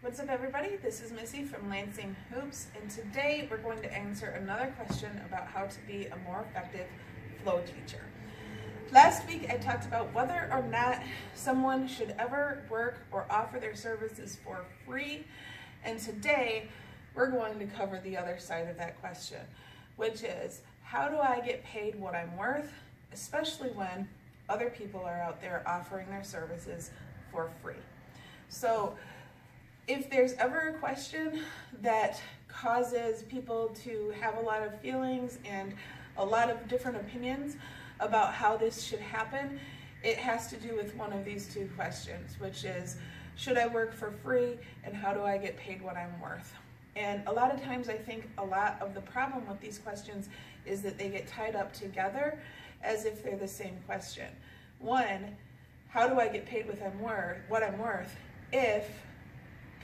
What's up, everybody? This is Missy from Lansing Hoops, and today we're going to answer another question about how to be a more effective flow teacher. Last week I talked about whether or not someone should ever work or offer their services for free, and today we're going to cover the other side of that question, which is how do I get paid what I'm worth, especially when other people are out there offering their services for free. So if there's ever a question that causes people to have a lot of feelings and a lot of different opinions about how this should happen, it has to do with one of these two questions, which is, should I work for free and how do I get paid what I'm worth? And a lot of times I think a lot of the problem with these questions is that they get tied up together as if they're the same question. One, how do I get paid what I'm worth if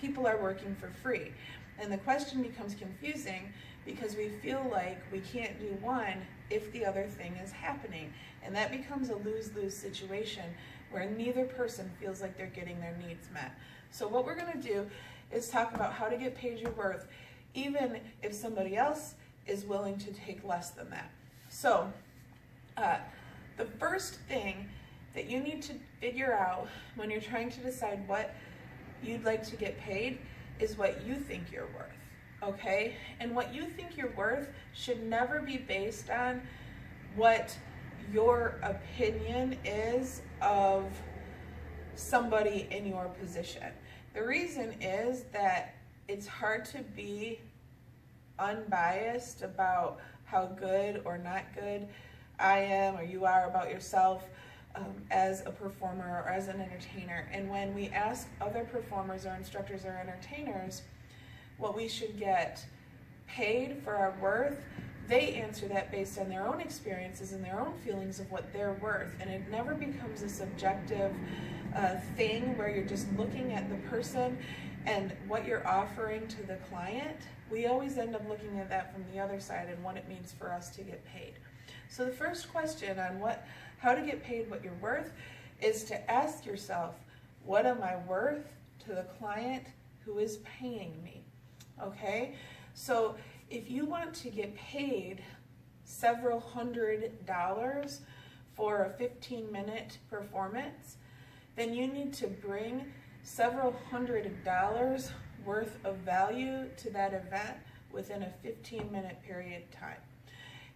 people are working for free? And the question becomes confusing because we feel like we can't do one if the other thing is happening. And that becomes a lose-lose situation where neither person feels like they're getting their needs met. So what we're going to do is talk about how to get paid your worth, even if somebody else is willing to take less than that. So the first thing that you need to figure out when you're trying to decide what you'd like to get paid is what you think you're worth, okay? And what you think you're worth should never be based on what your opinion is of somebody in your position. The reason is that it's hard to be unbiased about how good or not good I am or you are about yourself as a performer or as an entertainer. And when we ask other performers or instructors or entertainers what we should get paid for our worth, they answer that based on their own experiences and their own feelings of what they're worth. And it never becomes a subjective thing where you're just looking at the person and what you're offering to the client. We always end up looking at that from the other side and what it means for us to get paid. So the first question on how to get paid what you're worth is to ask yourself, what am I worth to the client who is paying me? Okay, so if you want to get paid several $100s for a 15-minute performance, then you need to bring several $100s worth of value to that event within a 15-minute period of time.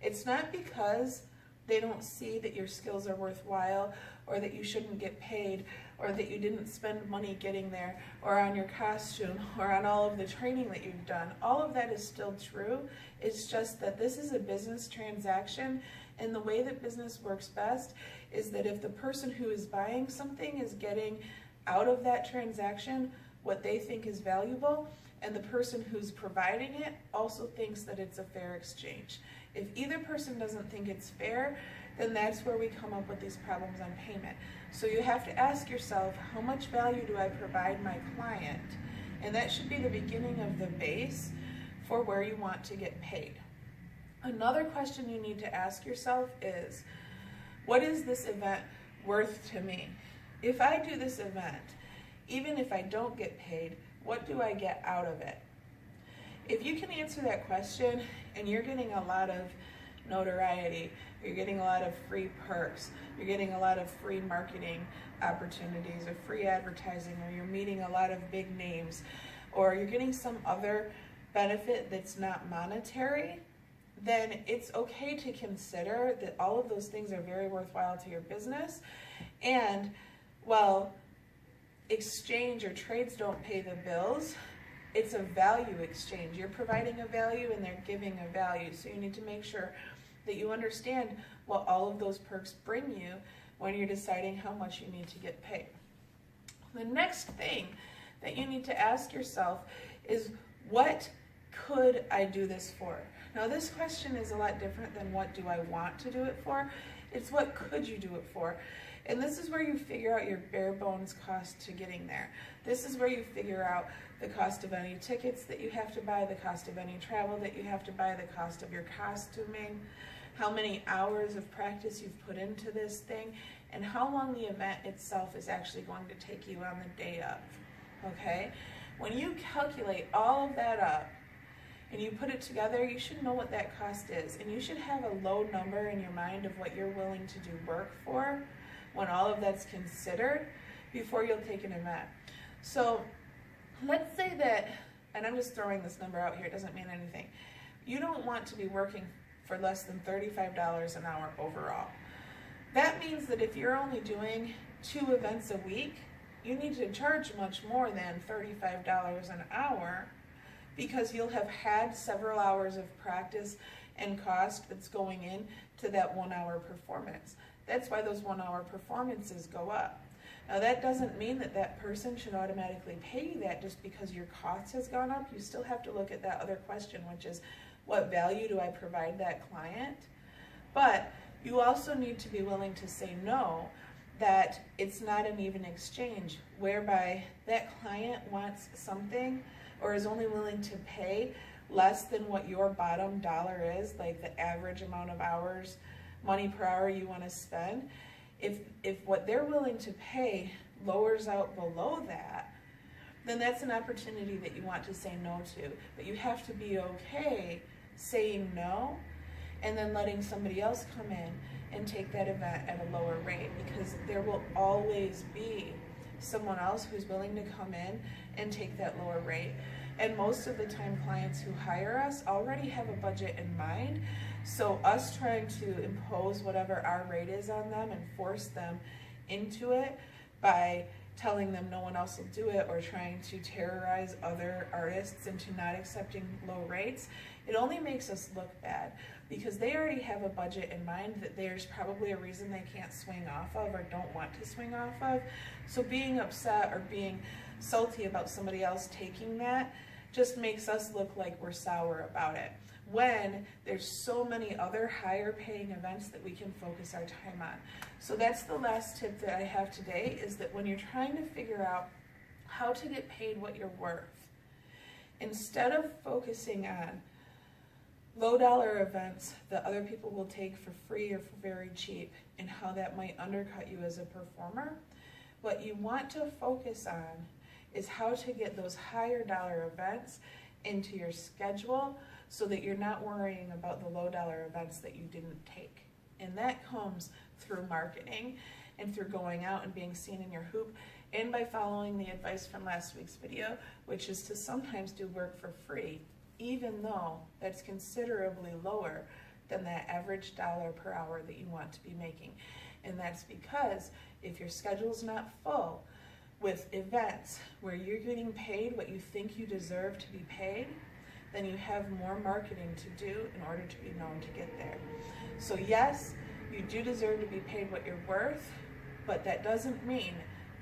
It's not because they don't see that your skills are worthwhile or that you shouldn't get paid or that you didn't spend money getting there or on your costume or on all of the training that you've done. All of that is still true. It's just that this is a business transaction, and the way that business works best is that if the person who is buying something is getting out of that transaction what they think is valuable, and the person who's providing it also thinks that it's a fair exchange. If either person doesn't think it's fair, then that's where we come up with these problems on payment. So you have to ask yourself, how much value do I provide my client? And that should be the beginning of the base for where you want to get paid. Another question you need to ask yourself is, what is this event worth to me? If I do this event, even if I don't get paid, what do I get out of it? If you can answer that question and you're getting a lot of notoriety, you're getting a lot of free perks, you're getting a lot of free marketing opportunities or free advertising, or you're meeting a lot of big names, or you're getting some other benefit that's not monetary, then it's okay to consider that all of those things are very worthwhile to your business. And while exchange or trades don't pay the bills, it's a value exchange. You're providing a value and they're giving a value. So you need to make sure that you understand what all of those perks bring you when you're deciding how much you need to get paid. The next thing that you need to ask yourself is, what could I do this for? Now this question is a lot different than what do I want to do it for. It's what could you do it for? And this is where you figure out your bare bones cost to getting there. This is where you figure out the cost of any tickets that you have to buy, the cost of any travel that you have to buy, the cost of your costuming, how many hours of practice you've put into this thing, and how long the event itself is actually going to take you on the day of, okay? When you calculate all of that up and you put it together, you should know what that cost is, and you should have a low number in your mind of what you're willing to do work for when all of that's considered before you'll take an event. So let's say that, and I'm just throwing this number out here, it doesn't mean anything. You don't want to be working for less than $35 an hour overall. That means that if you're only doing 2 events a week, you need to charge much more than $35 an hour, because you'll have had several hours of practice and cost that's going in to that 1 hour performance. That's why those 1 hour performances go up. Now that doesn't mean that that person should automatically pay you that just because your cost has gone up. You still have to look at that other question, which is, what value do I provide that client? But you also need to be willing to say no, that it's not an even exchange, whereby that client wants something or is only willing to pay less than what your bottom dollar is, like the average amount of hours, money per hour you want to spend. If what they're willing to pay lowers out below that, then that's an opportunity that you want to say no to. But you have to be okay saying no and then letting somebody else come in and take that event at a lower rate, because there will always be someone else who's willing to come in and take that lower rate. And most of the time, clients who hire us already have a budget in mind, so us trying to impose whatever our rate is on them and force them into it by telling them no one else will do it, or trying to terrorize other artists into not accepting low rates, it only makes us look bad, because they already have a budget in mind that there's probably a reason they can't swing off of or don't want to swing off of. So being upset or being salty about somebody else taking that just makes us look like we're sour about it, when there's so many other higher paying events that we can focus our time on. So that's the last tip that I have today, is that when you're trying to figure out how to get paid what you're worth, instead of focusing on low dollar events that other people will take for free or for very cheap and how that might undercut you as a performer, what you want to focus on is how to get those higher dollar events into your schedule so that you're not worrying about the low dollar events that you didn't take. And that comes through marketing and through going out and being seen in your hoop, and by following the advice from last week's video, which is to sometimes do work for free, even though that's considerably lower than that average dollar per hour that you want to be making. And that's because if your schedule's not full with events where you're getting paid what you think you deserve to be paid, then you have more marketing to do in order to be known to get there. So yes, you do deserve to be paid what you're worth, but that doesn't mean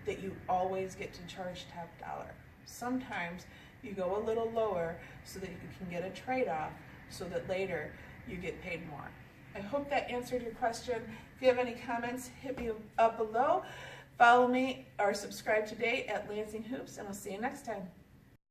that you always get to charge top dollar. Sometimes you go a little lower so that you can get a trade-off so that later you get paid more. I hope that answered your question. If you have any comments, hit me up below. Follow me or subscribe today at Lansing Hoops, and I'll see you next time.